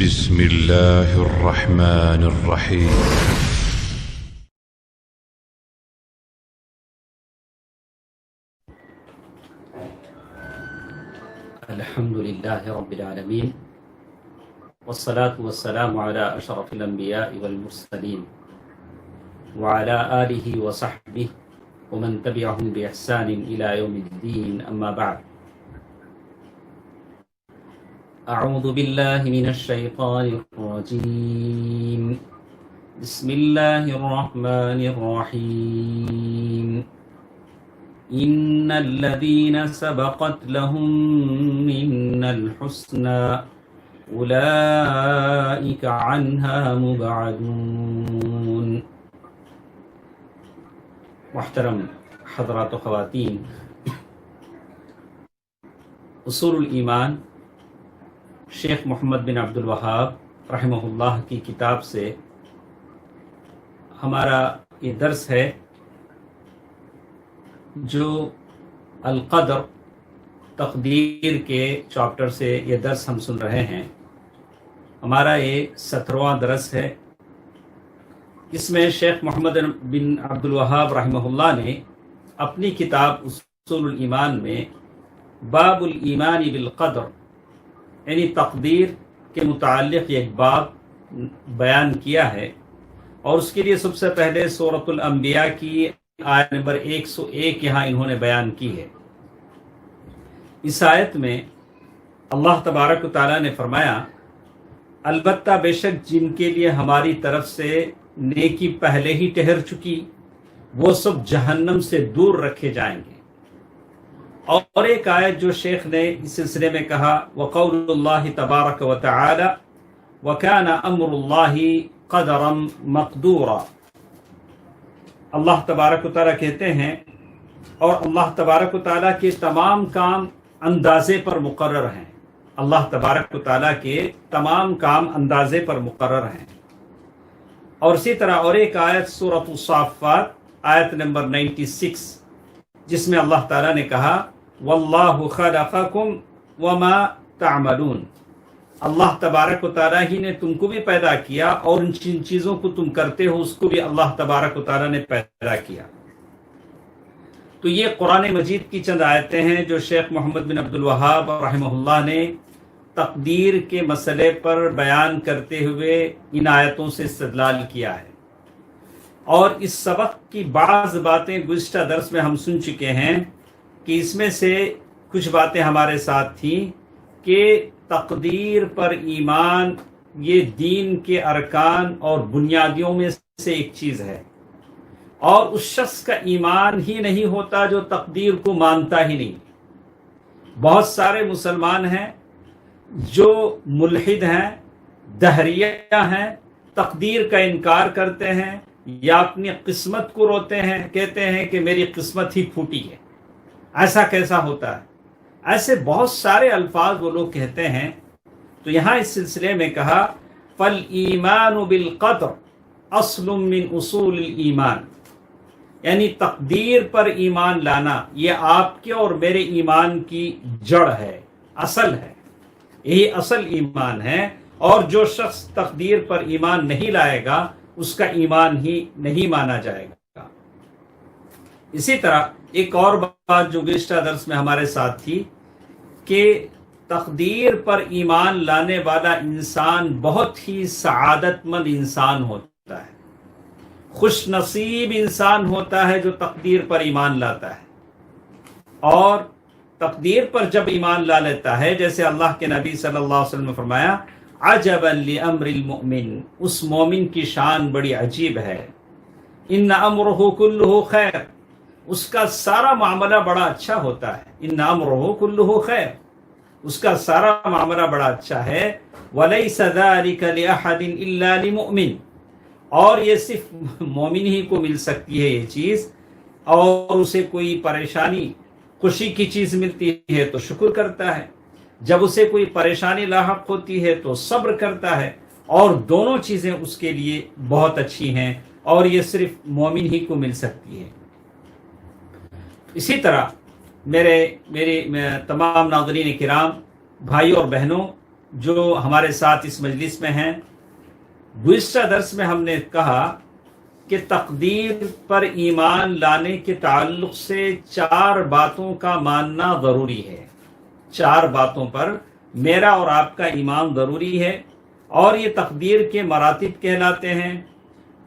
بسم الله الرحمن الرحيم الحمد لله رب العالمين والصلاة والسلام على أشرف الأنبياء والمرسلين وعلى آله وصحبه ومن تبعهم بإحسان إلى يوم الدين أما بعد أعوذ بالله من الشيطان الرجيم بسم الله الرحمن الرحيم إن الذين سبقت لهم منا الحسنى أولئك عنها مبعدون. محترم حضرات و خواتین، اصول الایمان شیخ محمد بن عبد الوہاب رحمہ اللہ کی کتاب سے ہمارا یہ درس ہے جو القدر تقدیر کے چاپٹر سے یہ درس ہم سن رہے ہیں. ہمارا یہ 17واں درس ہے. اس میں شیخ محمد بن عبد الوہاب رحمہ اللہ نے اپنی کتاب اصول الایمان میں باب الایمان بالقدر یعنی تقدیر کے متعلق ایک باب بیان کیا ہے، اور اس کے لیے سب سے پہلے سورۃ الانبیاء کی آیت نمبر 101 یہاں انہوں نے بیان کی ہے. اس آیت میں اللہ تبارک و تعالیٰ نے فرمایا، البتہ بے شک جن کے لیے ہماری طرف سے نیکی پہلے ہی ٹھہر چکی وہ سب جہنم سے دور رکھے جائیں گے. اور ایک آیت جو شیخ نے اس سلسلے میں کہا، وقول اللہ تبارک و تعالی وکان امر اللہ قدرا مقدورا. اللہ تبارک و تعالیٰ کہتے ہیں اور اللہ تبارک و تعالیٰ کے تمام کام اندازے پر مقرر ہیں. اللہ تبارک و تعالیٰ کے تمام کام اندازے پر مقرر ہیں. اور اسی طرح اور ایک آیت سورۃ الصافات آیت نمبر 96 جس میں اللہ تعالیٰ نے کہا واللہ خلقکم وما تعملون. اللہ تبارک و تعالیٰ ہی نے تم کو بھی پیدا کیا اور ان چیزوں کو تم کرتے ہو اس کو بھی اللہ تبارک و تعالیٰ نے پیدا کیا. تو یہ قرآن مجید کی چند آیتیں ہیں جو شیخ محمد بن عبد الوہاب رحمہ اللہ نے تقدیر کے مسئلے پر بیان کرتے ہوئے ان آیتوں سے استدلال کیا ہے. اور اس سبق کی بعض باتیں گزشتہ درس میں ہم سن چکے ہیں کہ اس میں سے کچھ باتیں ہمارے ساتھ تھیں کہ تقدیر پر ایمان یہ دین کے ارکان اور بنیادیوں میں سے ایک چیز ہے، اور اس شخص کا ایمان ہی نہیں ہوتا جو تقدیر کو مانتا ہی نہیں. بہت سارے مسلمان ہیں جو ملحد ہیں، دہریہ ہیں، تقدیر کا انکار کرتے ہیں یا اپنی قسمت کو روتے ہیں، کہتے ہیں کہ میری قسمت ہی پھوٹی ہے. ایسا کیسا ہوتا ہے؟ ایسے بہت سارے الفاظ وہ لوگ کہتے ہیں. تو یہاں اس سلسلے میں کہا فَالْإِيمَانُ بِالْقَدْرِ اصل من اصول الایمان، یعنی تقدیر پر ایمان لانا یہ آپ کے اور میرے ایمان کی جڑ ہے، اصل ہے، یہی اصل ایمان ہے. اور جو شخص تقدیر پر ایمان نہیں لائے گا اس کا ایمان ہی نہیں مانا جائے گا. اسی طرح ایک اور بات جو گزشتہ درس میں ہمارے ساتھ تھی کہ تقدیر پر ایمان لانے والا انسان بہت ہی سعادت مند انسان ہوتا ہے، خوش نصیب انسان ہوتا ہے جو تقدیر پر ایمان لاتا ہے. اور تقدیر پر جب ایمان لا لیتا ہے، جیسے اللہ کے نبی صلی اللہ علیہ وسلم نے فرمایا عجبا لامر المؤمن، اس مومن کی شان بڑی عجیب ہے. ان امرہ کلہ خیر، اس کا سارا معاملہ بڑا اچھا ہوتا ہے. ان امرہ کلہ خیر، اس کا سارا معاملہ بڑا اچھا ہے. ولیس ذلک لاحد الا لمؤمن، اور یہ صرف مومن ہی کو مل سکتی ہے یہ چیز. اور اسے کوئی پریشانی خوشی کی چیز ملتی ہے تو شکر کرتا ہے، جب اسے کوئی پریشانی لاحق ہوتی ہے تو صبر کرتا ہے. اور دونوں چیزیں اس کے لیے بہت اچھی ہیں اور یہ صرف مومن ہی کو مل سکتی ہے. اسی طرح میرے تمام ناظرین کرام، بھائی اور بہنوں، جو ہمارے ساتھ اس مجلس میں ہیں، گزشتہ درس میں ہم نے کہا کہ تقدیر پر ایمان لانے کے تعلق سے 4 باتوں کا ماننا ضروری ہے۔ 4 باتوں پر میرا اور آپ کا ایمان ضروری ہے، اور یہ تقدیر کے مراتب کہلاتے ہیں۔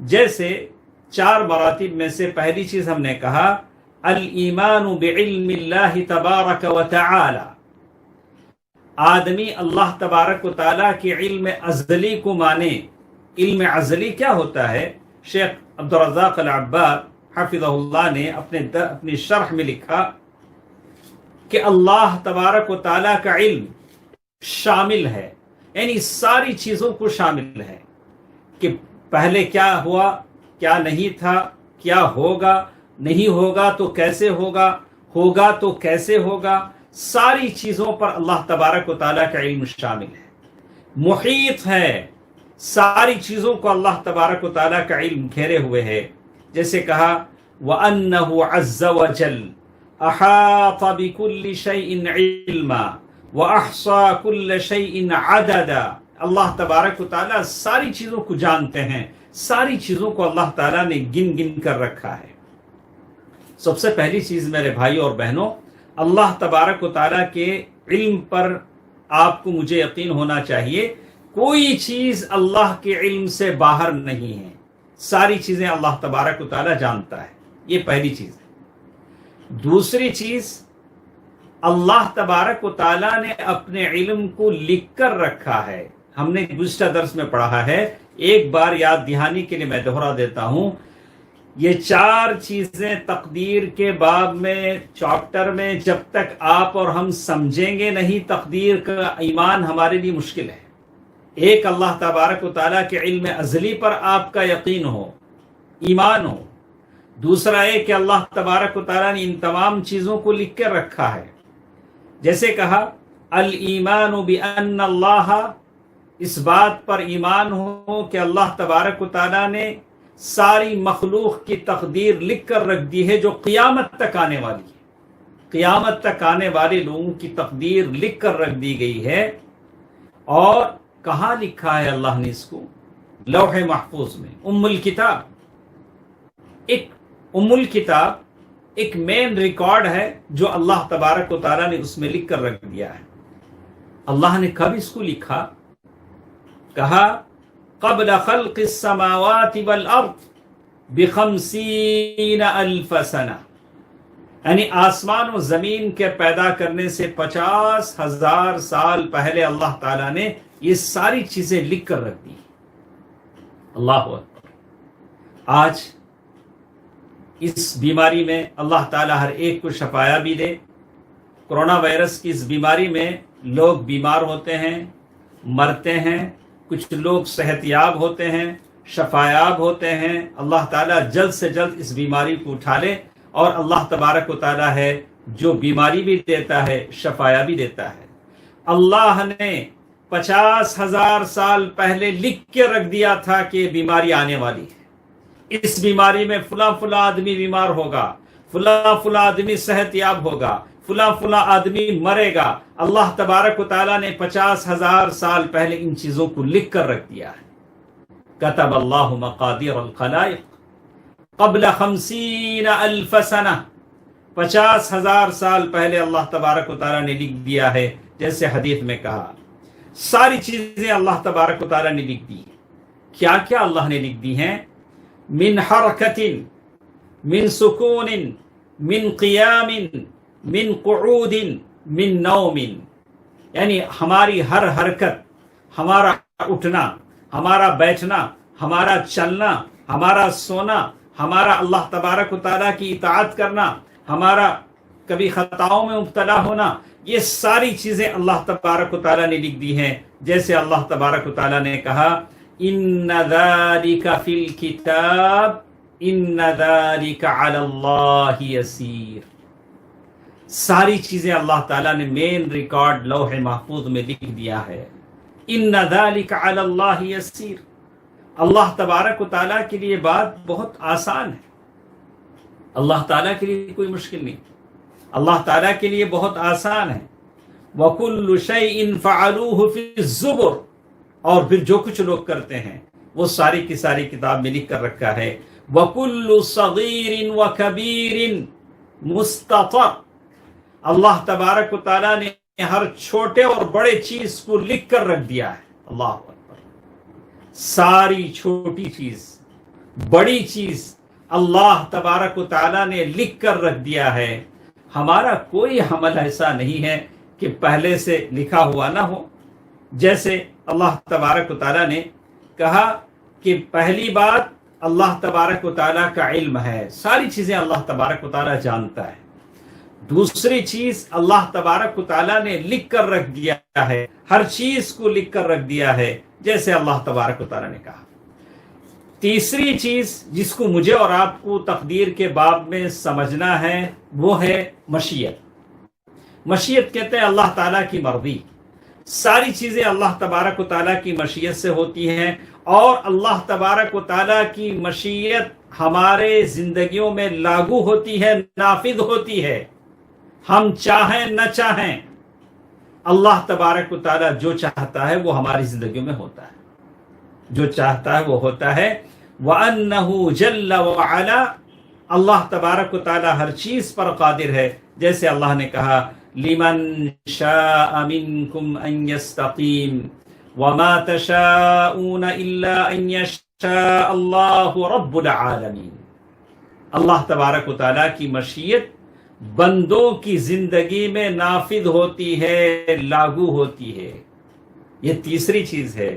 جیسے 4 مراتب میں سے پہلی چیز ہم نے کہا الایمان بعلم اللہ تبارک و تعالی، آدمی اللہ تبارک و تعالی کے علم ازلی کو مانے۔ علم ازلی کیا ہوتا ہے؟ شیخ عبدالرزاق العباد حفظہ اللہ نے اپنی شرح میں لکھا کہ اللہ تبارک و تعالی کا علم شامل ہے، یعنی ساری چیزوں کو شامل ہے، کہ پہلے کیا ہوا، کیا نہیں تھا، کیا ہوگا، نہیں ہوگا تو کیسے ہوگا، ہوگا تو کیسے ہوگا، ساری چیزوں پر اللہ تبارک و تعالیٰ کا علم شامل ہے، محیط ہے، ساری چیزوں کو اللہ تبارک و تعالیٰ کا علم گھیرے ہوئے ہے۔ جیسے کہا وَأَنَّهُ عَزَّ وَجَلَّ أَحَاطَ بِكُلِّ شَيْءٍ عِلْمًا وَأَحْصَى كُلَّ شَيْءٍ عَدَدًا، اللہ تبارک و تعالیٰ ساری چیزوں کو جانتے ہیں، ساری چیزوں کو اللہ تعالیٰ نے گن گن کر رکھا ہے۔ سب سے پہلی چیز میرے بھائی اور بہنوں، اللہ تبارک و تعالیٰ کے علم پر آپ کو مجھے یقین ہونا چاہیے، کوئی چیز اللہ کے علم سے باہر نہیں ہے، ساری چیزیں اللہ تبارک و تعالیٰ جانتا ہے، یہ پہلی چیز ہے۔ دوسری چیز، اللہ تبارک و تعالیٰ نے اپنے علم کو لکھ کر رکھا ہے۔ ہم نے گزشتہ درس میں پڑھا ہے، ایک بار یاد دہانی کے لیے میں دوہرا دیتا ہوں، یہ 4 چیزیں تقدیر کے باب میں، چیپٹر میں، جب تک آپ اور ہم سمجھیں گے نہیں تقدیر کا ایمان ہمارے لیے مشکل ہے۔ ایک، اللہ تبارک و تعالیٰ کے علم ازلی پر آپ کا یقین ہو، ایمان ہو۔ دوسرا ہے کہ اللہ تبارک و تعالیٰ نے ان تمام چیزوں کو لکھ کر رکھا ہے۔ جیسے کہا الایمان بان اللہ، اس بات پر ایمان ہو کہ اللہ تبارک و تعالیٰ نے ساری مخلوق کی تقدیر لکھ کر رکھ دی ہے جو قیامت تک آنے والی ہے، قیامت تک آنے والے لوگوں کی تقدیر لکھ کر رکھ دی گئی ہے۔ اور کہاں لکھا ہے اللہ نے اس کو؟ لوح محفوظ میں، ام الکتاب۔ ام الکتاب ایک مین ریکارڈ ہے جو اللہ تبارک و تعالیٰ نے اس میں لکھ کر رکھ دیا ہے۔ اللہ نے کب اس کو لکھا؟ کہا قبل خلق السماوات والارض ب50,000 سنہ، یعنی آسمان و زمین کے پیدا کرنے سے 50,000 سال پہلے اللہ تعالیٰ نے یہ ساری چیزیں لکھ کر رکھ دی۔ اللہ اکبر۔ آج اس بیماری میں اللہ تعالیٰ ہر ایک کو شفایا بھی دے۔ کرونا وائرس کی اس بیماری میں لوگ بیمار ہوتے ہیں، مرتے ہیں، کچھ لوگ صحت یاب ہوتے ہیں، شفایاب ہوتے ہیں۔ اللہ تعالیٰ جلد سے جلد اس بیماری کو اٹھا لے، اور اللہ تبارک و تعالیٰ ہے جو بیماری بھی دیتا ہے، شفایا بھی دیتا ہے۔ اللہ نے 50,000 سال پہلے لکھ کے رکھ دیا تھا کہ یہ بیماری آنے والی ہے، اس بیماری میں فلاں فلاں آدمی بیمار ہوگا، فلاں فلاں آدمی صحت یاب ہوگا، فلاں فلاں آدمی مرے گا۔ اللہ تبارک و تعالیٰ نے 50,000 سال پہلے ان چیزوں کو لکھ کر رکھ دیا ہے۔ کتب اللہ مقادیر الخلائق قبل 50,000 سنہ، 50,000 سال پہلے اللہ تبارک و تعالیٰ نے لکھ دیا ہے۔ جیسے حدیث میں کہا، ساری چیزیں اللہ تبارک و تعالیٰ نے لکھ دی۔ کیا کیا اللہ نے لکھ دی ہیں؟ من حرکت، من سکون، من قیام، من قعود، من نوم، یعنی ہماری ہر حرکت، ہمارا اٹھنا، ہمارا بیٹھنا، ہمارا چلنا، ہمارا سونا، ہمارا اللہ تبارک و تعالیٰ کی اطاعت کرنا، ہمارا کبھی خطاؤں میں مبتلا ہونا، یہ ساری چیزیں اللہ تبارک و تعالیٰ نے لکھ دی ہیں۔ جیسے اللہ تبارک و تعالیٰ نے کہا ان ذالک فی الکتاب ان ذالک علی اللہ یسیر، ساری چیزیں اللہ تعالیٰ نے مین ریکارڈ لوح محفوظ میں لکھ دیا ہے۔ ان ذالک علی اللہ یسیر، اللہ تبارک و تعالیٰ کے لیے بات بہت آسان ہے، اللہ تعالیٰ کے لیے کوئی مشکل نہیں، اللہ تعالیٰ کے لیے بہت آسان ہے۔ وَكُلُّ شَيْءٍ فَعَلُوهُ فِي الزُّبُرِ، اور پھر جو کچھ لوگ کرتے ہیں وہ ساری کی ساری کتاب میں لکھ کر رکھا ہے. وَكُلُّ صَغِيرٍ وَكَبِيرٍ مُسْتَطَرٍ، اللہ تبارک و تعالیٰ نے ہر چھوٹے اور بڑے چیز کو لکھ کر رکھ دیا ہے. اللہ اکبر، ساری چھوٹی چیز بڑی چیز اللہ تبارک و تعالیٰ نے لکھ کر رکھ دیا ہے. ہمارا کوئی عمل ایسا نہیں ہے کہ پہلے سے لکھا ہوا نہ ہو. جیسے اللہ تبارک و تعالیٰ نے کہا کہ پہلی بات اللہ تبارک و تعالیٰ کا علم ہے، ساری چیزیں اللہ تبارک و تعالیٰ جانتا ہے. دوسری چیز اللہ تبارک و تعالیٰ نے لکھ کر رکھ دیا ہے، ہر چیز کو لکھ کر رکھ دیا ہے جیسے اللہ تبارک و تعالیٰ نے کہا. تیسری چیز جس کو مجھے اور آپ کو تقدیر کے باب میں سمجھنا ہے وہ ہے مشیت. مشیت کہتے ہیں اللہ تعالیٰ کی مرضی. ساری چیزیں اللہ تبارک و تعالیٰ کی مشیت سے ہوتی ہیں، اور اللہ تبارک و تعالیٰ کی مشیت ہمارے زندگیوں میں لاگو ہوتی ہے، نافذ ہوتی ہے. ہم چاہیں نہ چاہیں اللہ تبارک و تعالیٰ جو چاہتا ہے وہ ہماری زندگیوں میں ہوتا ہے، جو چاہتا ہے وہ ہوتا ہے. وَأَنَّهُ جَلَّ وَعَلَا، اللہ تبارک و تعالیٰ ہر چیز پر قادر ہے. جیسے اللہ نے کہا لِمَن شَاءَ مِنكُمْ أَن يَسْتَقِيمَ وَمَا تَشَاءُونَ إِلَّا أَن يَشَاءَ اللَّهُ رَبُّ الْعَالَمِينَ. اللہ تبارک و تعالیٰ کی مشیت بندوں کی زندگی میں نافذ ہوتی ہے، لاگو ہوتی ہے. یہ تیسری چیز ہے.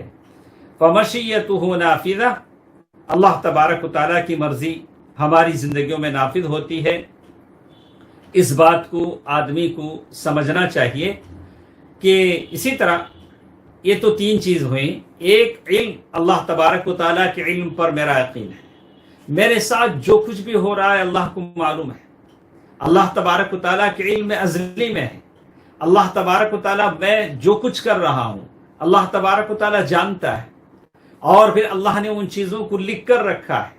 فَمَشِيَّتُهُ نَافِذَةٌ، اللہ تبارک و تعالیٰ کی مرضی ہماری زندگیوں میں نافذ ہوتی ہے. اس بات کو آدمی کو سمجھنا چاہیے کہ اسی طرح یہ تو تین چیز ہوئیں. ایک علم، اللہ تبارک و تعالیٰ کے علم پر میرا یقین ہے. میرے ساتھ جو کچھ بھی ہو رہا ہے اللہ کو معلوم ہے. اللہ تبارک و تعالیٰ کے علم ازلی میں ہے. اللہ تبارک و تعالیٰ میں جو کچھ کر رہا ہوں اللہ تبارک و تعالیٰ جانتا ہے، اور پھر اللہ نے ان چیزوں کو لکھ کر رکھا ہے،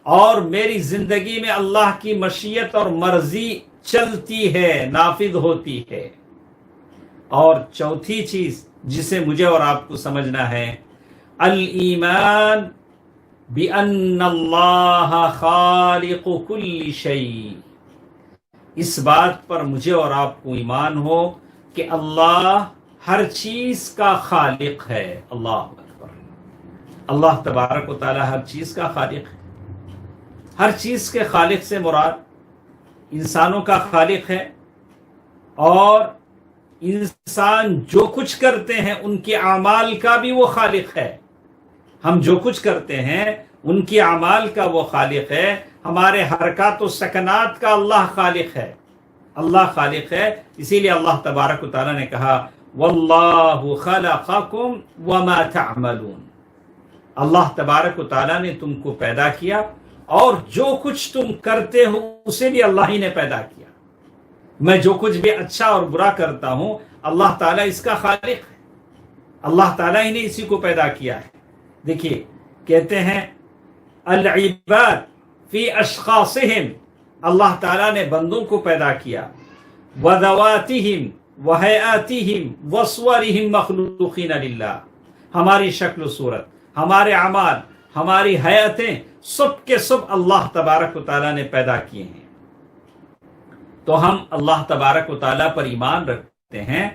اور میری زندگی میں اللہ کی مشیت اور مرضی چلتی ہے، نافذ ہوتی ہے. اور چوتھی چیز جسے مجھے اور آپ کو سمجھنا ہے، الایمان بأن اللہ خالق کل شیء. اس بات پر مجھے اور آپ کو ایمان ہو کہ اللہ ہر چیز کا خالق ہے. اللہ اکبر، اللہ تبارک و تعالی ہر چیز کا خالق ہے. ہر چیز کے خالق سے مراد انسانوں کا خالق ہے، اور انسان جو کچھ کرتے ہیں ان کے اعمال کا بھی وہ خالق ہے. ہم جو کچھ کرتے ہیں ان کی اعمال کا وہ خالق ہے. ہمارے حرکات و سکنات کا اللہ خالق ہے. اللہ خالق ہے. اسی لیے اللہ تبارک و تعالیٰ نے کہا واللہ خلقکم وما تعملون. اللہ تبارک و تعالیٰ نے تم کو پیدا کیا، اور جو کچھ تم کرتے ہو اسے بھی اللہ ہی نے پیدا کیا. میں جو کچھ بھی اچھا اور برا کرتا ہوں اللہ تعالیٰ اس کا خالق ہے. اللہ تعالیٰ ہی نے اسی کو پیدا کیا ہے. دیکھیے کہتے ہیں العباد فی اشخاصہم، اللہ تعالیٰ نے بندوں کو پیدا کیا، وذواتہم وہیاتہم وصورہم مخلوقین للہ. ہماری شکل و صورت، ہمارے اعمال، ہماری حیاتیں سب کے سب اللہ تبارک و تعالیٰ نے پیدا کیے ہیں. تو ہم اللہ تبارک و تعالیٰ پر ایمان رکھتے ہیں.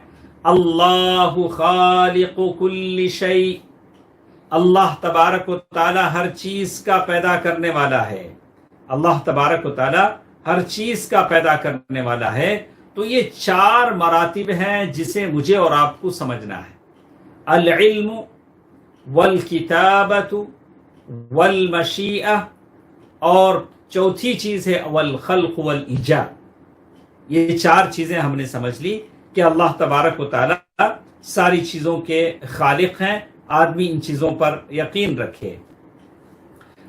اللہ خالق کل شیء، اللہ تبارک و تعالیٰ ہر چیز کا پیدا کرنے والا ہے. اللہ تبارک و تعالیٰ ہر چیز کا پیدا کرنے والا ہے. تو یہ چار مراتب ہیں جسے مجھے اور آپ کو سمجھنا ہے. العلم والکتابۃ والمشیئہ، اور چوتھی چیز ہے والخلق والایجاد. یہ چار چیزیں ہم نے سمجھ لی کہ اللہ تبارک و تعالیٰ ساری چیزوں کے خالق ہیں. آدمی ان چیزوں پر یقین رکھے.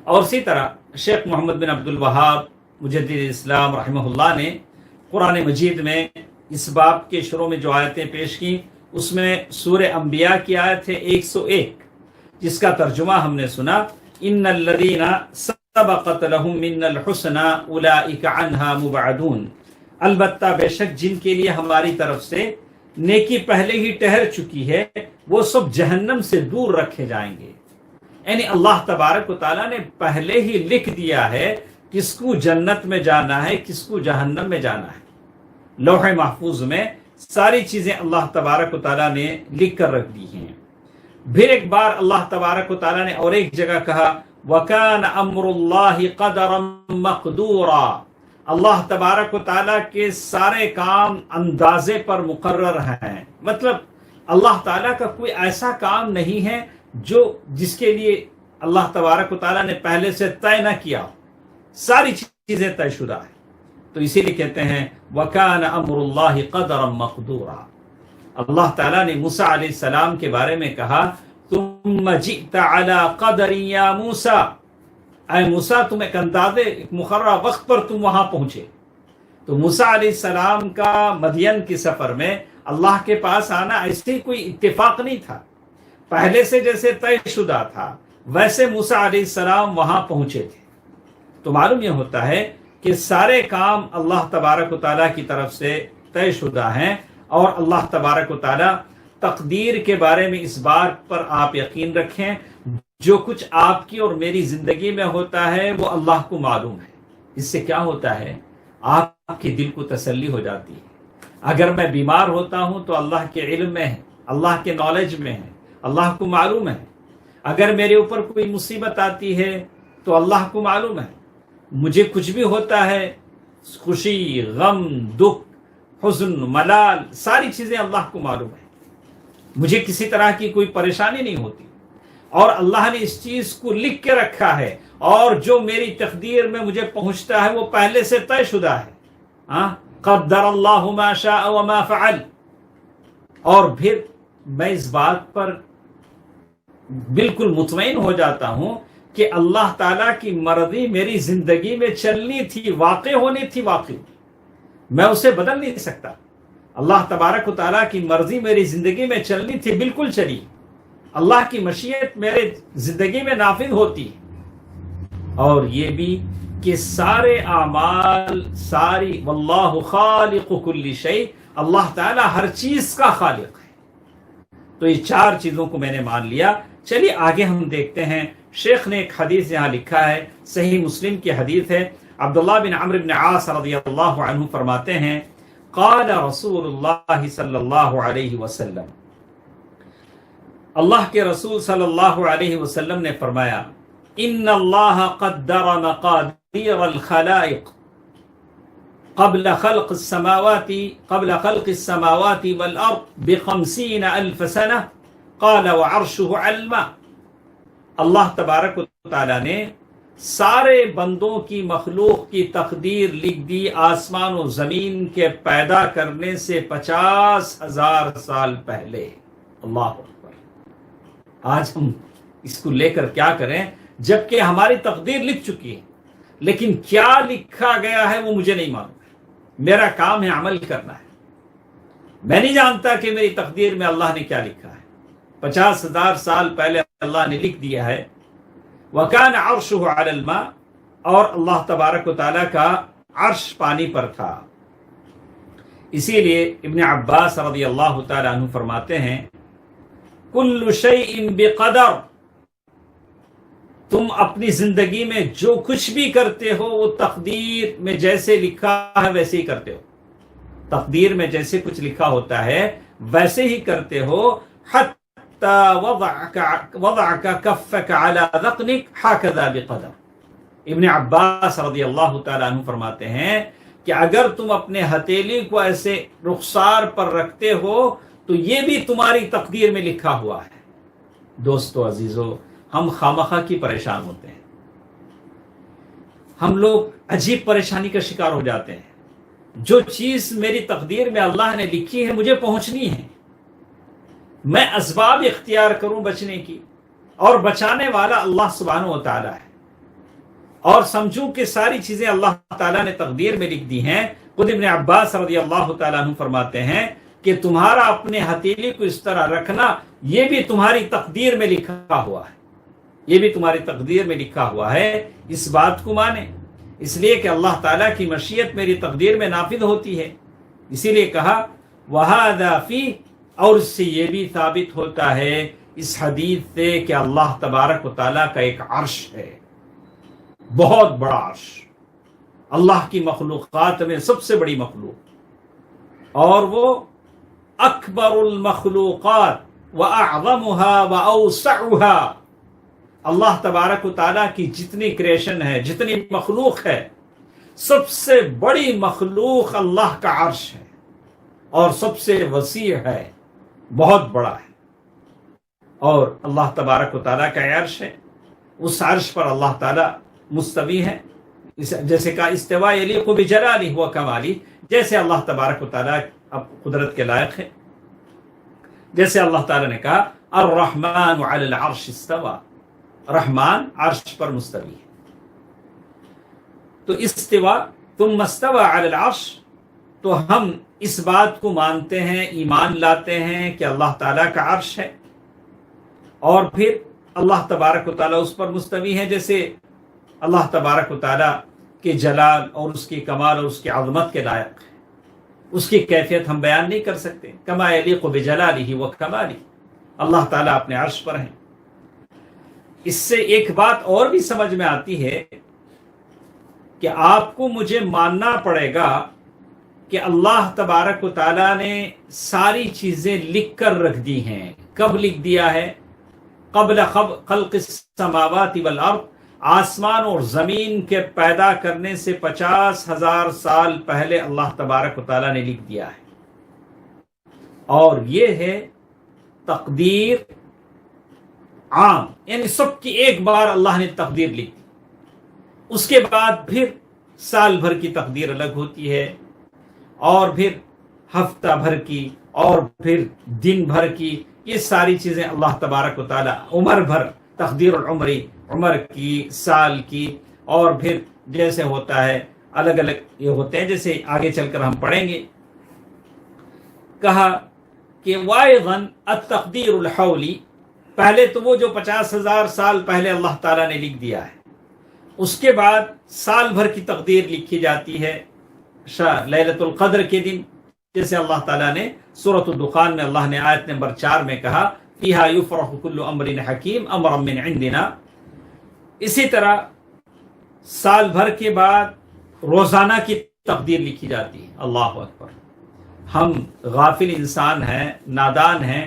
اور اسی طرح شیخ محمد بن عبد الوہاب مجدد اسلام رحمہ اللہ نے قرآن مجید میں اس باب کے شروع میں جو آیتیں پیش کی، اس میں سورہ انبیاء کی آیت ہے 101، جس کا ترجمہ ہم نے سنا ان الذین سبقت لهم من الحسنى اولئک عنها مبعدون. البتہ بے شک جن کے لیے ہماری طرف سے نیکی پہلے ہی ٹھہر چکی ہے، وہ سب جہنم سے دور رکھے جائیں گے۔ یعنی اللہ تبارک و تعالیٰ نے پہلے ہی لکھ دیا ہے کس کو جنت میں جانا ہے، کس کو جہنم میں جانا ہے۔ لوح محفوظ میں ساری چیزیں اللہ تبارک و تعالیٰ نے لکھ کر رکھ دی ہیں۔ پھر ایک بار اللہ تبارک و تعالیٰ نے اور ایک جگہ کہا وَكَانَ أَمْرُ اللَّهِ قَدَرًا مَقْدُورًا، اللہ تبارک و تعالیٰ کے سارے کام اندازے پر مقرر ہیں۔ مطلب اللہ تعالیٰ کا کوئی ایسا کام نہیں ہے جس کے لیے اللہ تبارک و تعالیٰ نے پہلے سے طے نہ کیا، ساری چیزیں طے شدہ ہیں۔ تو اسی لیے کہتے ہیں وَكَانَ أَمْرُ اللَّهِ قَدَرًا مَقْدُورًا۔ اللہ تعالیٰ نے موسیٰ علیہ السلام کے بارے میں کہا ثُمَّ جِئْتَ عَلَى قَدَرٍ يَا موسیٰ، اے موسیٰ تم ایک اندازے ایک مقررہ وقت پر تم وہاں پہنچے۔ تو موسیٰ علیہ السلام کا مدین کے سفر میں اللہ کے پاس آنا ایسے کوئی اتفاق نہیں تھا، پہلے سے جیسے طے شدہ تھا ویسے موسیٰ علیہ السلام وہاں پہنچے تھے۔ تو معلوم یہ ہوتا ہے کہ سارے کام اللہ تبارک و تعالیٰ کی طرف سے طے شدہ ہیں، اور اللہ تبارک و تعالیٰ تقدیر کے بارے میں اس بات پر آپ یقین رکھیں، جو کچھ آپ کی اور میری زندگی میں ہوتا ہے وہ اللہ کو معلوم ہے۔ اس سے کیا ہوتا ہے، آپ کے دل کو تسلی ہو جاتی ہے۔ اگر میں بیمار ہوتا ہوں تو اللہ کے علم میں ہے، اللہ کے نالج میں ہے، اللہ کو معلوم ہے۔ اگر میرے اوپر کوئی مصیبت آتی ہے تو اللہ کو معلوم ہے۔ مجھے کچھ بھی ہوتا ہے، خوشی، غم، دکھ، حزن، ملال، ساری چیزیں اللہ کو معلوم ہے۔ مجھے کسی طرح کی کوئی پریشانی نہیں ہوتی، اور اللہ نے اس چیز کو لکھ کے رکھا ہے، اور جو میری تقدیر میں مجھے پہنچتا ہے وہ پہلے سے طے شدہ ہے۔ قدر اللہ ما شاء وما فعل۔ اور پھر میں اس بات پر بالکل مطمئن ہو جاتا ہوں کہ اللہ تعالیٰ کی مرضی میری زندگی میں چلنی تھی، واقع ہونی تھی، واقع میں اسے بدل نہیں سکتا۔ اللہ تبارک و تعالیٰ کی مرضی میری زندگی میں چلنی تھی، بالکل چلی۔ اللہ کی مشیت میرے زندگی میں نافذ ہوتی ہے۔ اور یہ بھی کہ سارے اعمال، ساری واللہ خالق کل شیء، اللہ تعالیٰ ہر چیز کا خالق ہے۔ تو یہ چار چیزوں کو میں نے مان لیا۔ چلیے آگے ہم دیکھتے ہیں۔ شیخ نے ایک حدیث یہاں لکھا ہے، صحیح مسلم کی حدیث ہے۔ عبداللہ بن عمرو بن عاص رضی اللہ عنہ فرماتے ہیں قال رسول اللہ صلی اللہ علیہ وسلم، اللہ کے رسول صلی اللہ علیہ وسلم نے فرمایا ان اللہ قدر مقادیر الخلائق قبل خلق السماوات والارض ب50,000 سنہ قال وعرشه على الماء۔ اللہ تبارک و تعالیٰ نے سارے بندوں کی مخلوق کی تقدیر لکھ دی آسمان و زمین کے پیدا کرنے سے 50,000 سال پہلے۔ اللہ اکبر۔ آج ہم اس کو لے کر کیا کریں جبکہ ہماری تقدیر لکھ چکی ہے، لیکن کیا لکھا گیا ہے وہ مجھے نہیں معلوم ہے۔ میرا کام ہے عمل کرنا ہے۔ میں نہیں جانتا کہ میری تقدیر میں اللہ نے کیا لکھا ہے۔ 50,000 سال پہلے اللہ نے لکھ دیا ہے وَكَانَ عَرْشُهُ عَلَى الْمَاءِ، اور اللہ تبارک و تعالیٰ کا عرش پانی پر تھا۔ اسی لیے ابن عباس رضی اللہ تعالیٰ عنہ فرماتے ہیں كُلُّ شَيْءٍ بِقَدَرٍ، تم اپنی زندگی میں جو کچھ بھی کرتے ہو وہ تقدیر میں جیسے لکھا ہے ویسے ہی کرتے ہو۔ تقدیر میں جیسے کچھ لکھا ہوتا ہے ویسے ہی کرتے ہو۔ حتی وضعك كفك على ذقنك هكذا بقدر۔ ابن عباس رضی اللہ تعالیٰ عنہ فرماتے ہیں کہ اگر تم اپنے ہتھیلی کو ایسے رخسار پر رکھتے ہو تو یہ بھی تمہاری تقدیر میں لکھا ہوا ہے۔ دوستو عزیزو، ہم خامخواہ کی پریشان ہوتے ہیں، ہم لوگ عجیب پریشانی کا شکار ہو جاتے ہیں۔ جو چیز میری تقدیر میں اللہ نے لکھی ہے مجھے پہنچنی ہے، میں اسباب اختیار کروں بچنے کی، اور بچانے والا اللہ سبحانہ و تعالیٰ ہے، اور سمجھوں کہ ساری چیزیں اللہ تعالیٰ نے تقدیر میں لکھ دی ہیں۔ خود ابن عباس رضی اللہ تعالیٰ عنہ فرماتے ہیں کہ تمہارا اپنے ہتھیلی کو اس طرح رکھنا یہ بھی تمہاری تقدیر میں لکھا ہوا ہے، یہ بھی تمہاری تقدیر میں لکھا ہوا ہے۔ اس بات کو مانیں، اس لیے کہ اللہ تعالیٰ کی مشیت میری تقدیر میں نافذ ہوتی ہے۔ اسی لیے کہا وَهَذَا فِي، اور اس سے یہ بھی ثابت ہوتا ہے اس حدیث سے کہ اللہ تبارک و تعالیٰ کا ایک عرش ہے، بہت بڑا عرش، اللہ کی مخلوقات میں سب سے بڑی مخلوق، اور وہ اکبر المخلوقات وَأَعْظَمُهَا وَأَوْسَعُهَا، اللہ تبارک و تعالیٰ کی جتنی کریشن ہے، جتنی مخلوق ہے، سب سے بڑی مخلوق اللہ کا عرش ہے اور سب سے وسیع ہے، بہت بڑا ہے۔ اور اللہ تبارک و تعالیٰ کا عرش ہے، اس عرش پر اللہ تعالیٰ مستوی ہے، جیسے کہا استوا یلیق بجلالہ و کمالہ، جیسے اللہ تبارک و تعالیٰ اب قدرت کے لائق ہے، جیسے اللہ تعالیٰ نے کہا الرحمن علی العرش استوى، رحمان عرش پر مستوی ہے۔ تو استوا ثم استوى علی العرش، تو ہم اس بات کو مانتے ہیں، ایمان لاتے ہیں کہ اللہ تعالیٰ کا عرش ہے، اور پھر اللہ تبارک و تعالیٰ اس پر مستوی ہے، جیسے اللہ تبارک و تعالیٰ کے جلال اور اس کی کمال اور اس کی عظمت کے لائق ہے، اس کی کیفیت ہم بیان نہیں کر سکتے۔ کما یلیق بجلالہ و کمالہ، اللہ تعالیٰ اپنے عرش پر ہیں۔ اس سے ایک بات اور بھی سمجھ میں آتی ہے کہ آپ کو مجھے ماننا پڑے گا کہ اللہ تبارک و تعالیٰ نے ساری چیزیں لکھ کر رکھ دی ہیں۔ کب لکھ دیا ہے؟ قبل خلق السماوات والارض، آسمان اور زمین کے پیدا کرنے سے 50,000 سال پہلے اللہ تبارک و تعالیٰ نے لکھ دیا ہے، اور یہ ہے تقدیر عام، یعنی سب کی ایک بار اللہ نے تقدیر لکھ دی۔ اس کے بعد پھر سال بھر کی تقدیر الگ ہوتی ہے، اور پھر ہفتہ بھر کی، اور پھر دن بھر کی، یہ ساری چیزیں اللہ تبارک و تعالیٰ، عمر بھر تقدیر العمری، عمر کی، سال کی، اور پھر جیسے ہوتا ہے الگ الگ یہ ہوتے ہیں، جیسے آگے چل کر ہم پڑھیں گے۔ کہا کہ وَأَيْضًا التقدیر الحولی، پہلے تو وہ جو 50,000 سال پہلے اللہ تعالیٰ نے لکھ دیا ہے، اس کے بعد سال بھر کی تقدیر لکھی جاتی ہے لیلۃ القدر کے دن، جیسے اللہ تعالیٰ نے سورۃ الدخان میں اللہ نے آیت نمبر 4 میں کہا فیہا یفرح کل امر حکیم امرا من عندنا۔ اسی طرح سال بھر کے بعد روزانہ کی تقدیر لکھی جاتی ہے۔ اللہ اکبر، ہم غافل انسان ہیں، نادان ہیں،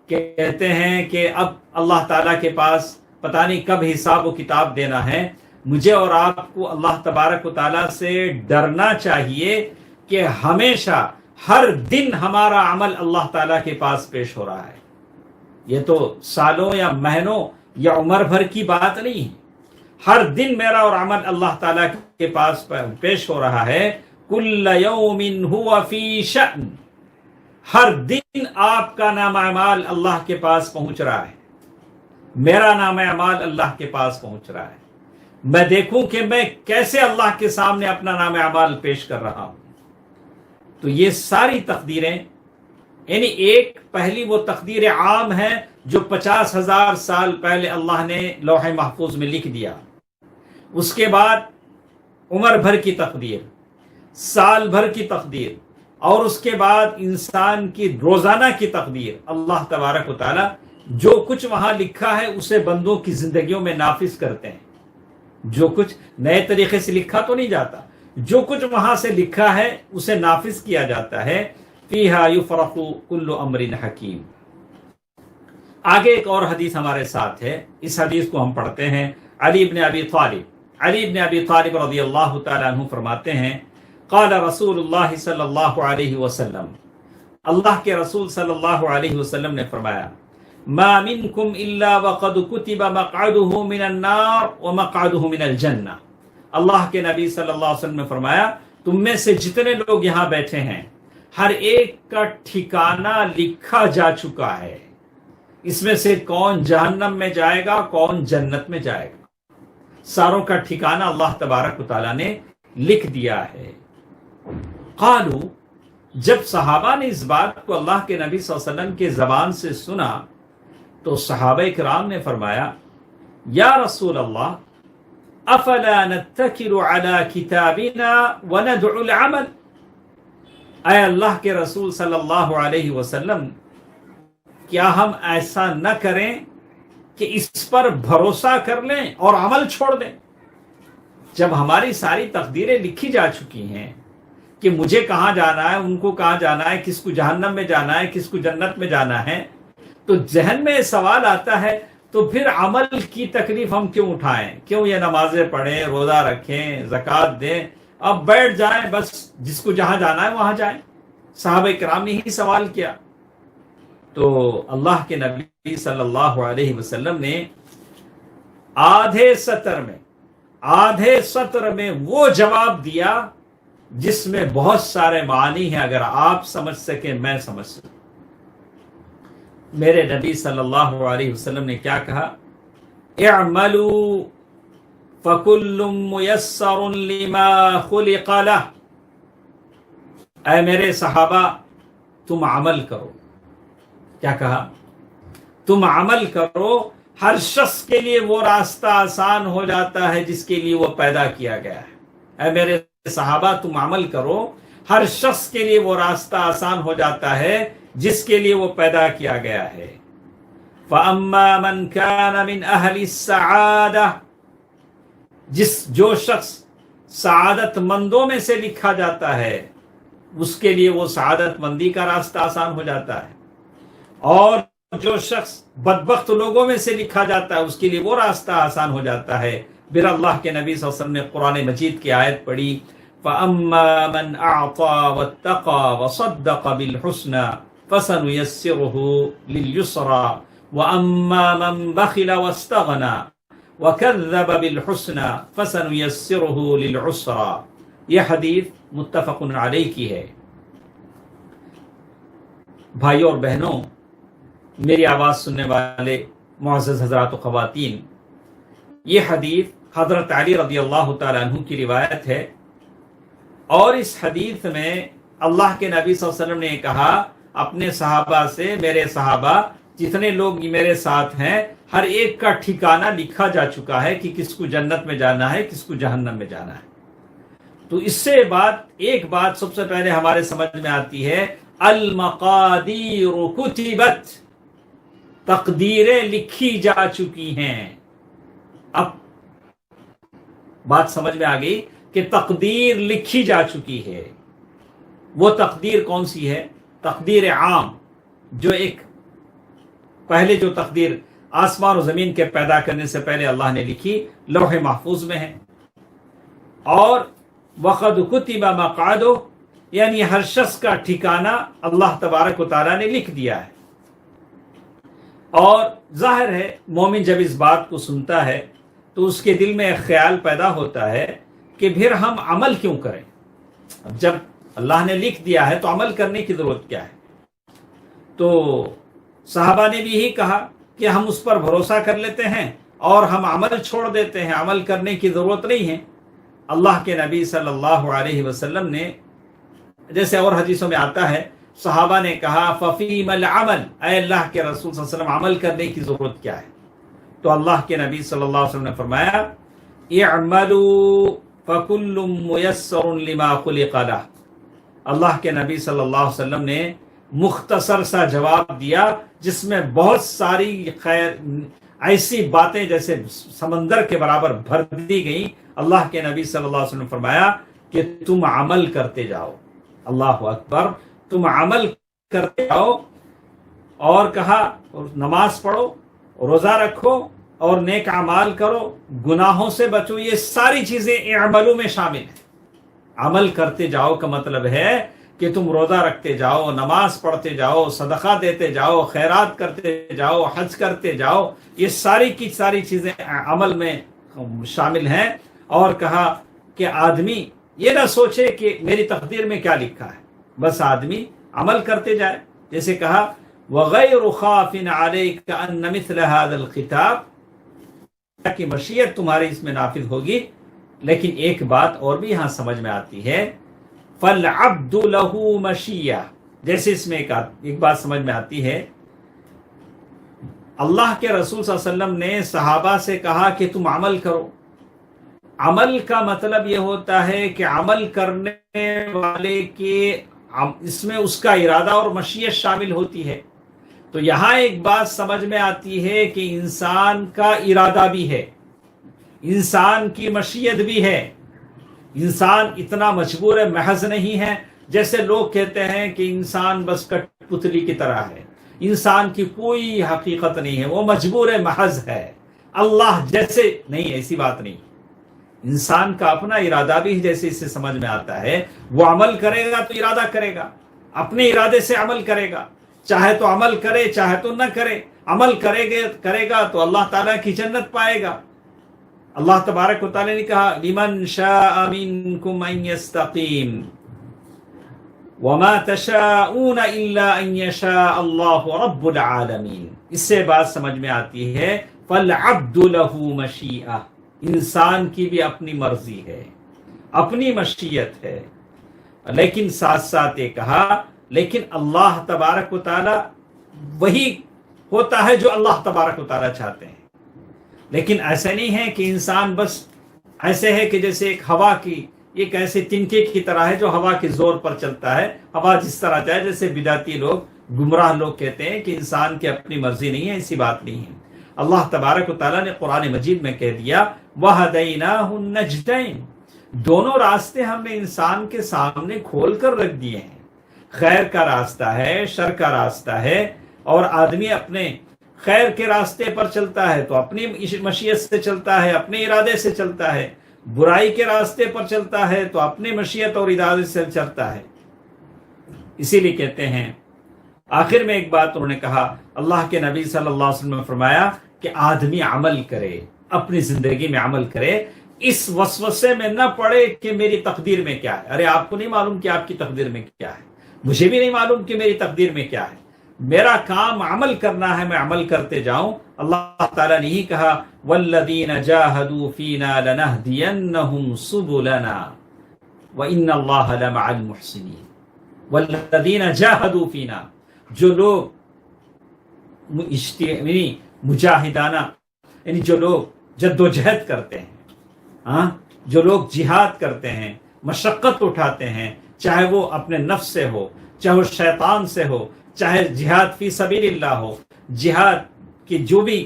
کہتے ہیں کہ اب اللہ تعالیٰ کے پاس پتہ نہیں کب حساب و کتاب دینا ہے۔ مجھے اور آپ کو اللہ تبارک و تعالیٰ سے ڈرنا چاہیے کہ ہمیشہ ہر دن ہمارا عمل اللہ تعالیٰ کے پاس پیش ہو رہا ہے۔ یہ تو سالوں یا مہینوں یا عمر بھر کی بات نہیں ہے، ہر دن میرا اور عمل اللہ تعالیٰ کے پاس پیش ہو رہا ہے۔ کل یوم ہوا فی شأن، ہر دن آپ کا نام اعمال اللہ کے پاس پہنچ رہا ہے، میرا نام اعمال اللہ کے پاس پہنچ رہا ہے۔ میں دیکھوں کہ میں کیسے اللہ کے سامنے اپنا نام اعمال پیش کر رہا ہوں۔ تو یہ ساری تقدیریں، یعنی ایک پہلی وہ تقدیر عام ہے جو 50,000 سال پہلے اللہ نے لوح محفوظ میں لکھ دیا، اس کے بعد عمر بھر کی تقدیر، سال بھر کی تقدیر، اور اس کے بعد انسان کی روزانہ کی تقدیر۔ اللہ تبارک و تعالیٰ جو کچھ وہاں لکھا ہے اسے بندوں کی زندگیوں میں نافذ کرتے ہیں۔ جو کچھ نئے طریقے سے لکھا تو نہیں جاتا، جو کچھ وہاں سے لکھا ہے اسے نافذ کیا جاتا ہے۔ فیہا یفرق کل امر حکیم۔ آگے ایک اور حدیث ہمارے ساتھ ہے، اس حدیث کو ہم پڑھتے ہیں۔ علی بن ابی طالب رضی اللہ تعالیٰ عنہ فرماتے ہیں قال رسول اللہ صلی اللہ علیہ وسلم، اللہ کے رسول صلی اللہ علیہ وسلم نے فرمایا ما منکم الا وقد کتب مقعده من النار ومقعده من الجنہ۔ اللہ کے نبی صلی اللہ علیہ وسلم نے فرمایا تم میں سے جتنے لوگ یہاں بیٹھے ہیں ہر ایک کا ٹھکانہ لکھا جا چکا ہے، اس میں سے کون جہنم میں جائے گا کون جنت میں جائے گا، ساروں کا ٹھکانہ اللہ تبارک و تعالیٰ نے لکھ دیا ہے۔ قالو، جب صحابہ نے اس بات کو اللہ کے نبی صلی اللہ علیہ وسلم کے زبان سے سنا تو صحابہ کرام نے فرمایا یا رسول اللہ افلا نتکل علی کتابنا وندعو العمل، اے اللہ کے رسول صلی اللہ علیہ وسلم، کیا ہم ایسا نہ کریں کہ اس پر بھروسہ کر لیں اور عمل چھوڑ دیں؟ جب ہماری ساری تقدیریں لکھی جا چکی ہیں کہ مجھے کہاں جانا ہے، ان کو کہاں جانا ہے، کس کو جہنم میں جانا ہے، کس کو جنت میں جانا ہے، تو ذہن میں سوال آتا ہے تو پھر عمل کی تکلیف ہم کیوں اٹھائیں؟ کیوں یہ نمازیں پڑھیں، روزہ رکھیں، زکوٰۃ دیں، اب بیٹھ جائیں، بس جس کو جہاں جانا ہے وہاں جائیں۔ صحابہ کرام نے ہی سوال کیا تو اللہ کے نبی صلی اللہ علیہ وسلم نے آدھے سطر میں وہ جواب دیا جس میں بہت سارے معانی ہیں، اگر آپ سمجھ سکیں میں سمجھ سکوں۔ میرے نبی صلی اللہ علیہ وسلم نے کیا کہا؟ اعملوا فکل میسر لما خلق لہ، اے میرے صحابہ تم عمل کرو۔ کیا کہا؟ تم عمل کرو، ہر شخص کے لیے وہ راستہ آسان ہو جاتا ہے جس کے لیے وہ پیدا کیا گیا ہے۔ اے میرے صحابہ تم عمل کرو، ہر شخص کے لیے وہ راستہ آسان ہو جاتا ہے جس کے لیے وہ پیدا کیا گیا ہے۔ فَأَمَّا مَنْ كَانَ مِنْ أَهْلِ السَّعَادَةِ، جو شخص سعادت مندوں میں سے لکھا جاتا ہے اس کے لیے وہ سعادت مندی کا راستہ آسان ہو جاتا ہے، اور جو شخص بدبخت لوگوں میں سے لکھا جاتا ہے اس کے لیے وہ راستہ آسان ہو جاتا ہے۔ پھر اللہ کے نبی صلی اللہ علیہ وسلم نے قرآن مجید کی آیت پڑھی، فَأَمَّا مَنْ أَعْطَى وَاتَّقَى وَصَدَّقَ بِالْحُسْنَى فَسَنُيَسِّرُهُ لِلْيُسْرَى وَأَمَّا مَنْ بَخِلَ وَاسْتَغْنَى وَكَذَّبَ بِالْحُسْنَى فَسَنُيَسِّرُهُ لِلْعُسْرَى۔ یہ حدیث متفق علیہ کی ہے۔ بھائیوں اور بہنوں، میری آواز سننے والے معزز حضرات و خواتین، یہ حدیث حضرت علی رضی اللہ تعالیٰ عنہ کی روایت ہے، اور اس حدیث میں اللہ کے نبی صلی اللہ علیہ وسلم نے کہا اپنے صحابہ سے، میرے صحابہ جتنے لوگ میرے ساتھ ہیں ہر ایک کا ٹھکانہ لکھا جا چکا ہے کہ کس کو جنت میں جانا ہے، کس کو جہنم میں جانا ہے۔ تو اس سے ایک بات سب سے پہلے ہمارے سمجھ میں آتی ہے، المقادیر کتبت، تقدیریں لکھی جا چکی ہیں۔ اب بات سمجھ میں آ گئی کہ تقدیر لکھی جا چکی ہے۔ وہ تقدیر کون سی ہے؟ تقدیر عام، جو ایک پہلے جو تقدیر آسمان و زمین کے پیدا کرنے سے پہلے اللہ نے لکھی، لوح محفوظ میں ہے۔ اور وقد کتب مقعدہ، یعنی ہر شخص کا ٹھکانہ اللہ تبارک و تعالیٰ نے لکھ دیا ہے۔ اور ظاہر ہے مومن جب اس بات کو سنتا ہے تو اس کے دل میں ایک خیال پیدا ہوتا ہے کہ پھر ہم عمل کیوں کریں؟ اب جب اللہ نے لکھ دیا ہے تو عمل کرنے کی ضرورت کیا ہے؟ تو صحابہ نے بھی یہی کہا کہ ہم اس پر بھروسہ کر لیتے ہیں اور ہم عمل چھوڑ دیتے ہیں، عمل کرنے کی ضرورت نہیں ہے۔ اللہ کے نبی صلی اللہ علیہ وسلم نے، جیسے اور حدیثوں میں آتا ہے، صحابہ نے کہا فَفِيمَ الْعَمَلِ، اے اللہ کے رسول صلی اللہ علیہ وسلم عمل کرنے کی ضرورت کیا ہے؟ تو اللہ کے نبی صلی اللہ علیہ وسلم نے فرمایا اعملوا فَكُلٌّ مُيَسَّرٌ لِمَا خُلِقَ لَهُ۔ اللہ کے نبی صلی اللہ علیہ وسلم نے مختصر سا جواب دیا جس میں بہت ساری ایسی باتیں جیسے سمندر کے برابر بھر دی گئیں۔ اللہ کے نبی صلی اللہ علیہ وسلم نے فرمایا کہ تم عمل کرتے جاؤ، اللہ اکبر، تم عمل کرتے جاؤ، اور کہا نماز پڑھو، روزہ رکھو اور نیک اعمال کرو، گناہوں سے بچو۔ یہ ساری چیزیں اعملوا میں شامل ہیں۔ عمل کرتے جاؤ کا مطلب ہے کہ تم روزہ رکھتے جاؤ، نماز پڑھتے جاؤ، صدقہ دیتے جاؤ، خیرات کرتے جاؤ، حج کرتے جاؤ، یہ ساری کی ساری چیزیں عمل میں شامل ہیں۔ اور کہا کہ آدمی یہ نہ سوچے کہ میری تقدیر میں کیا لکھا ہے، بس آدمی عمل کرتے جائے۔ جیسے کہا وَغَيْرُ خَافٍ عَلَيْكَ أَنَّ مِثْلَ هَذَا الْخِطَابِ، کہ مشیت تمہاری اس میں نافذ ہوگی۔ لیکن ایک بات اور بھی یہاں سمجھ میں آتی ہے، فَالْعَبْدُ لَهُ مَشِيَّةٌ، جیسے اس میں ایک بات سمجھ میں آتی ہے، اللہ کے رسول صلی اللہ علیہ وسلم نے صحابہ سے کہا کہ تم عمل کرو۔ عمل کا مطلب یہ ہوتا ہے کہ عمل کرنے والے کے اس میں اس کا ارادہ اور مشیت شامل ہوتی ہے۔ تو یہاں ایک بات سمجھ میں آتی ہے کہ انسان کا ارادہ بھی ہے، انسان کی مشیت بھی ہے، انسان اتنا مجبور محض نہیں ہے جیسے لوگ کہتے ہیں کہ انسان بس کٹ پتلی کی طرح ہے، انسان کی کوئی حقیقت نہیں ہے، وہ مجبور محض ہے، اللہ جیسے نہیں، ایسی بات نہیں۔ انسان کا اپنا ارادہ بھی جیسے اس سے سمجھ میں آتا ہے، وہ عمل کرے گا تو ارادہ کرے گا، اپنے ارادے سے عمل کرے گا، چاہے تو عمل کرے چاہے تو نہ کرے، عمل کرے گا تو اللہ تعالیٰ کی جنت پائے گا۔ اللہ تبارک و تعالیٰ نے کہا لمن شاء منکم ان یستقیم وما تشاءون الا ان یشاء اللہ رب العالمین۔ اس سے بات سمجھ میں آتی ہے فالعبد له مشیئہ، انسان کی بھی اپنی مرضی ہے، اپنی مشیت ہے، لیکن ساتھ ساتھ یہ کہا لیکن اللہ تبارک و تعالی وہی ہوتا ہے جو اللہ تبارک و تعالی چاہتے ہیں۔ لیکن ایسا نہیں ہے کہ انسان بس ایسے ہے کہ جیسے ایک ہوا کی، ایک ایسے تنکے کی طرح ہے جو ہوا کے زور پر چلتا ہے، ہوا جس طرح چاہے، جیسے بدعتی لوگ، گمراہ لوگ کہتے ہیں کہ انسان کی اپنی مرضی نہیں ہے، ایسی بات نہیں ہے۔ اللہ تبارک و تعالیٰ نے قرآن مجید میں کہہ دیا وَهَدَيْنَاهُ النَّجْدَيْنِ، دونوں راستے ہم نے انسان کے سامنے کھول کر رکھ دیے ہیں، خیر کا راستہ ہے، شر کا راستہ ہے، اور آدمی اپنے خیر کے راستے پر چلتا ہے تو اپنی مشیت سے چلتا ہے، اپنے ارادے سے چلتا ہے، برائی کے راستے پر چلتا ہے تو اپنی مشیت اور ارادے سے چلتا ہے۔ اسی لیے کہتے ہیں آخر میں ایک بات انہوں نے کہا، اللہ کے نبی صلی اللہ علیہ وسلم نے فرمایا کہ آدمی عمل کرے، اپنی زندگی میں عمل کرے، اس وسوسے میں نہ پڑے کہ میری تقدیر میں کیا ہے۔ ارے آپ کو نہیں معلوم کہ آپ کی تقدیر میں کیا ہے، مجھے بھی نہیں معلوم کہ میری تقدیر میں کیا ہے، میرا کام عمل کرنا ہے، میں عمل کرتے جاؤں۔ اللہ تعالیٰ نے ہی کہا والذین جاہدوا فینا لنہدینہم سبلنا وان اللہ لمع المحسنین۔ والذین جاہدوا فینا، جو لوگ مجاہدانہ، یعنی جو لوگ جدوجہد کرتے ہیں، جو لوگ جہاد کرتے ہیں، مشقت اٹھاتے ہیں، چاہے وہ اپنے نفس سے ہو، چاہے وہ شیطان سے ہو، چاہے جہاد فی سبیل اللہ ہو، جہاد کے جو بھی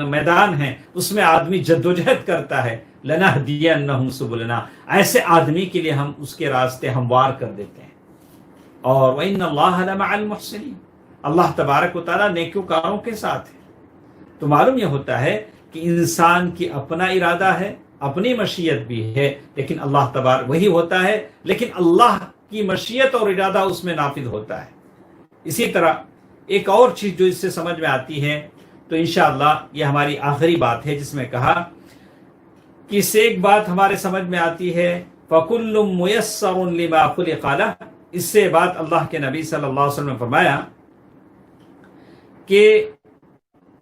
میدان ہیں اس میں آدمی جدوجہد کرتا ہے، لنہدینہم سبلنا، ایسے آدمی کے لیے ہم اس کے راستے ہموار کر دیتے ہیں۔ اور وَإِنَّ اللَّهَ لَمَعَ الْمُحْسِنِينَ، اللہ تبارک و تعالیٰ نیکوکاروں کے ساتھ ہے۔ تو معلوم یہ ہوتا ہے کہ انسان کی اپنا ارادہ ہے، اپنی مشیت بھی ہے، لیکن اللہ تبارک وہی ہوتا ہے، لیکن اللہ کی مشیت اور ارادہ اس میں نافذ ہوتا ہے۔ اسی طرح ایک اور چیز جو اس سے سمجھ میں آتی ہے، تو انشاءاللہ یہ ہماری آخری بات ہے جس میں کہا کہ اس سے ایک بات ہمارے سمجھ میں آتی ہے فَكُلٌّ مُيَسَّرٌ لِمَا خُلِقَ لَهُ، اس سے بات اللہ کے نبی صلی اللہ علیہ وسلم نے فرمایا کہ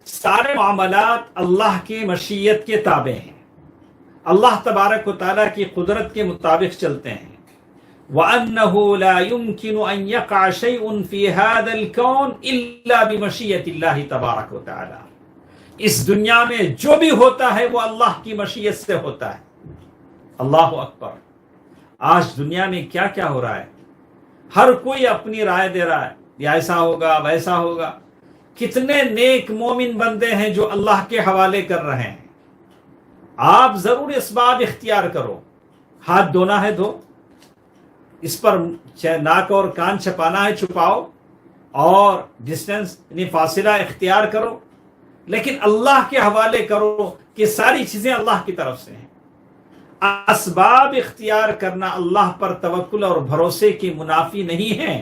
سارے معاملات اللہ کی مشیت کے تابع ہیں، اللہ تبارک و تعالیٰ کی قدرت کے مطابق چلتے ہیں۔ وَأَنَّهُ لَا يُمْكِنُ أَن يَقَعَ شَيْءٌ فِي هَذَا الْكَوْنِ إِلَّا بِمَشِيَّةِ اللَّهِ تَبَارَكَ وَتَعَالَى، اس دنیا میں جو بھی ہوتا ہے وہ اللہ کی مشیت سے ہوتا ہے۔ اللہ اکبر، آج دنیا میں کیا کیا ہو رہا ہے، ہر کوئی اپنی رائے دے رہا ہے، یہ ایسا ہوگا ویسا ہوگا۔ کتنے نیک مومن بندے ہیں جو اللہ کے حوالے کر رہے ہیں۔ آپ ضرور اسباب اختیار کرو، ہاتھ دھونا ہے دھو، اس پر ناک اور کان چھپانا ہے چھپاؤ، اور ڈسٹینس یعنی فاصلہ اختیار کرو، لیکن اللہ کے حوالے کرو کہ ساری چیزیں اللہ کی طرف سے ہیں۔ اسباب اختیار کرنا اللہ پر توکل اور بھروسے کی منافی نہیں ہے۔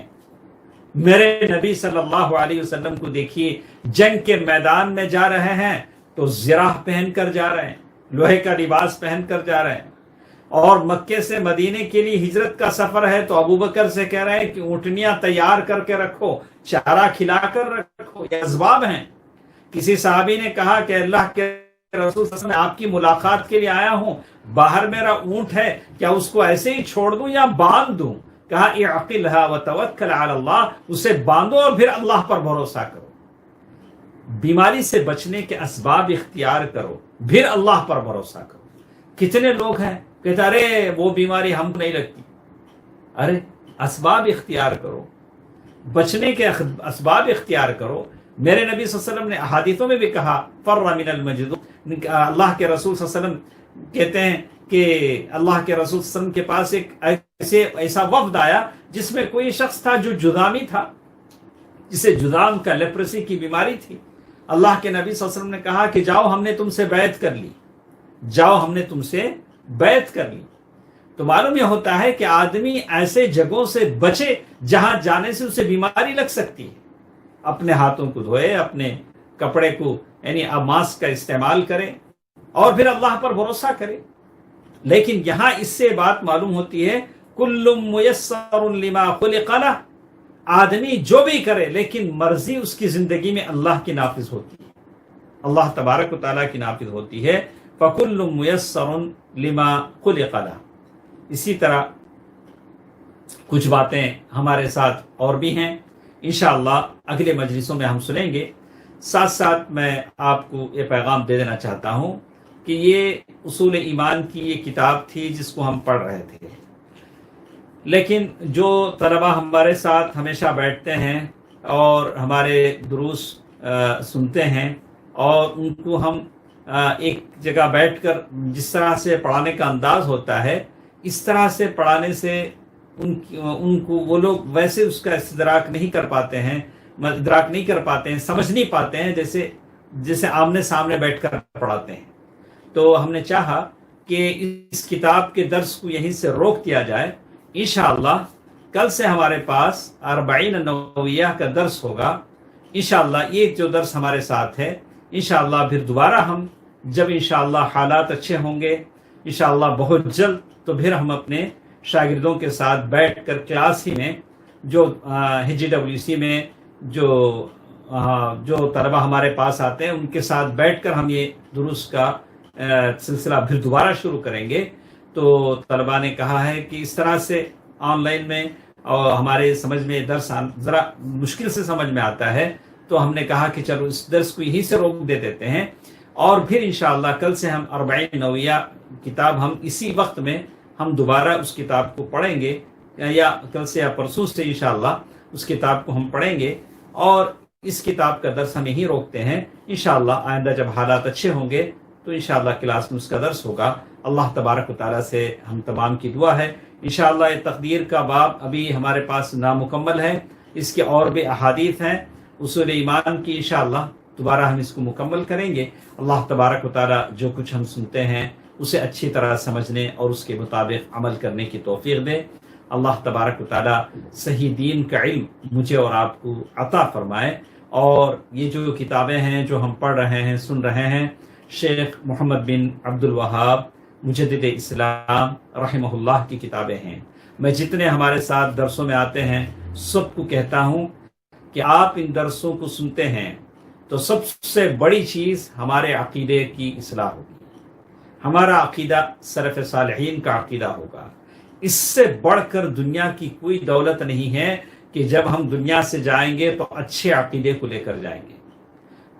میرے نبی صلی اللہ علیہ وسلم کو دیکھیے، جنگ کے میدان میں جا رہے ہیں تو زراح پہن کر جا رہے ہیں، لوہے کا لباس پہن کر جا رہے ہیں، اور مکے سے مدینے کے لیے ہجرت کا سفر ہے تو ابوبکر سے کہہ رہے ہیں کہ اونٹنیاں تیار کر کے رکھو، چارہ کھلا کر رکھو، یہ اسباب ہیں۔ کسی صحابی نے کہا کہ اللہ کے رسول صلی اللہ علیہ وسلم، میں آپ کی ملاقات کے لیے آیا ہوں، باہر میرا اونٹ ہے، کیا اس کو ایسے ہی چھوڑ دوں یا باندھ دوں؟ کہا اعقلھا وتوکل علی اللہ، اسے باندھو اور پھر اللہ پر بھروسہ کرو۔ بیماری سے بچنے کے اسباب اختیار کرو، پھر اللہ پر بھروسہ کرو۔ کتنے لوگ ہیں کہتے ارے وہ بیماری ہم کو نہیں لگتی، ارے اسباب اختیار کرو، بچنے کے اسباب اختیار کرو۔ میرے نبی صلی اللہ علیہ وسلم نے احادیثوں میں بھی کہا فر من المجذوم، اللہ کے رسول صلی اللہ علیہ وسلم کہتے ہیں کہ اللہ کے رسول صلی اللہ علیہ وسلم کے پاس ایک ایسا وفد آیا جس میں کوئی شخص تھا جو جذامی تھا، جسے جذام کا لیپرسی کی بیماری تھی۔ اللہ کے نبی صلی اللہ علیہ وسلم نے کہا کہ جاؤ ہم نے تم سے بیعت کر لی، جاؤ ہم نے تم سے بیعت کر لی۔ تو معلوم یہ ہوتا ہے کہ آدمی ایسے جگہوں سے بچے جہاں جانے سے اسے بیماری لگ سکتی ہے، اپنے ہاتھوں کو دھوئے، اپنے کپڑے کو یعنی ماسک کا استعمال کرے اور پھر اللہ پر بھروسہ کرے۔ لیکن یہاں اس سے بات معلوم ہوتی ہے کل میسر لما خلق لہ، آدمی جو بھی کرے لیکن مرضی اس کی زندگی میں اللہ کی نافذ ہوتی ہے، اللہ تبارک و تعالیٰ کی نافذ ہوتی ہے۔ فَكُلٌّ مُيَسَّرٌ لِمَا خُلِقَ لَهُ۔ اسی طرح کچھ باتیں ہمارے ساتھ اور بھی ہیں، انشاءاللہ اگلے مجلسوں میں ہم سنیں گے۔ ساتھ ساتھ میں آپ کو یہ پیغام دے دینا چاہتا ہوں کہ یہ اصول ایمان کی یہ کتاب تھی جس کو ہم پڑھ رہے تھے، لیکن جو طلبہ ہمارے ساتھ ہمیشہ بیٹھتے ہیں اور ہمارے دروس سنتے ہیں اور ان کو ہم ایک جگہ بیٹھ کر جس طرح سے پڑھانے کا انداز ہوتا ہے اس طرح سے پڑھانے سے ان کو وہ لوگ ویسے اس کا استدراک نہیں کر پاتے ہیں، سمجھ نہیں پاتے ہیں جیسے آمنے سامنے بیٹھ کر پڑھاتے ہیں۔ تو ہم نے چاہا کہ اس کتاب کے درس کو یہیں سے روک دیا جائے۔ انشاءاللہ کل سے ہمارے پاس 40 نوویہ کا درس ہوگا۔ انشاءاللہ یہ جو درس ہمارے ساتھ ہے، انشاءاللہ پھر دوبارہ ہم جب انشاءاللہ حالات اچھے ہوں گے انشاءاللہ بہت جلد، تو پھر ہم اپنے شاگردوں کے ساتھ بیٹھ کر کلاس ہی میں جو HWC میں جو طلبہ ہمارے پاس آتے ہیں ان کے ساتھ بیٹھ کر ہم یہ دروس کا سلسلہ پھر دوبارہ شروع کریں گے۔ تو طلبہ نے کہا ہے کہ اس طرح سے آن لائن میں اور ہمارے سمجھ میں درس ذرا مشکل سے سمجھ میں آتا ہے، تو ہم نے کہا کہ چلو اس درس کو یہیں سے روک دے دیتے ہیں، اور پھر انشاءاللہ کل سے ہم 40 نوویہ کتاب ہم اسی وقت میں ہم دوبارہ اس کتاب کو پڑھیں گے، یا کل سے یا پرسوں سے انشاءاللہ اس کتاب کو ہم پڑھیں گے، اور اس کتاب کا درس ہم یہیں روکتے ہیں۔ انشاءاللہ آئندہ جب حالات اچھے ہوں گے تو انشاءاللہ کلاس میں اس کا درس ہوگا۔ اللہ تبارک و تعالیٰ سے ہم تمام کی دعا ہے انشاءاللہ یہ تقدیر کا باب ابھی ہمارے پاس نامکمل ہے، اس کے اور بھی احادیث ہیں اصول ایمان کی، انشاءاللہ دوبارہ ہم اس کو مکمل کریں گے۔ اللہ تبارک و تعالیٰ جو کچھ ہم سنتے ہیں اسے اچھی طرح سمجھنے اور اس کے مطابق عمل کرنے کی توفیق دے۔ اللہ تبارک و تعالیٰ صحیح دین کا علم مجھے اور آپ کو عطا فرمائے، اور یہ جو کتابیں ہیں جو ہم پڑھ رہے ہیں سن رہے ہیں، شیخ محمد بن عبد الوہاب مجدد اسلام رحمہ اللہ کی کتابیں ہیں۔ میں جتنے ہمارے ساتھ درسوں میں آتے ہیں سب کو کہتا ہوں کہ آپ ان درسوں کو سنتے ہیں تو سب سے بڑی چیز ہمارے عقیدے کی اصلاح ہوگی، ہمارا عقیدہ سلف صالحین کا عقیدہ ہوگا۔ اس سے بڑھ کر دنیا کی کوئی دولت نہیں ہے کہ جب ہم دنیا سے جائیں گے تو اچھے عقیدے کو لے کر جائیں گے،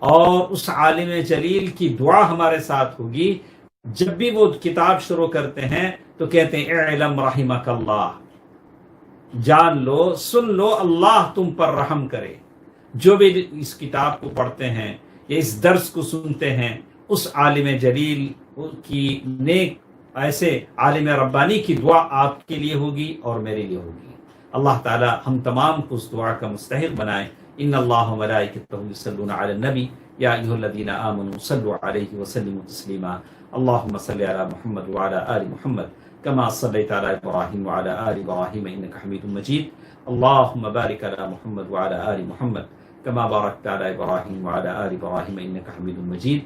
اور اس عالم جلیل کی دعا ہمارے ساتھ ہوگی۔ جب بھی وہ کتاب شروع کرتے ہیں تو کہتے ہیں اعلم رحمک اللہ، جان لو، سن لو، اللہ تم پر رحم کرے۔ جو بھی اس کتاب کو پڑھتے ہیں یا اس درس کو سنتے ہیں اس عالم جلیل کی نیک ایسے عالم ربانی کی دعا آپ کے لیے ہوگی اور میرے لیے ہوگی۔ اللہ تعالی ہم تمام کو اس دعا کا مستحق بنائے۔ ان اللہ وملائکتہ یصلون علی النبی یا ایھا الذین آمنوا صلوا علیہ وسلموا تسلیما۔ اللهم صل على محمد وعلى آل محمد كما صليت على إبراهيم وعلى آل إبراهيم إنك حميد مجيد۔ اللهم بارك على محمد وعلى آل محمد كما باركت على إبراهيم وعلى آل إبراهيم إنك حميد مجيد۔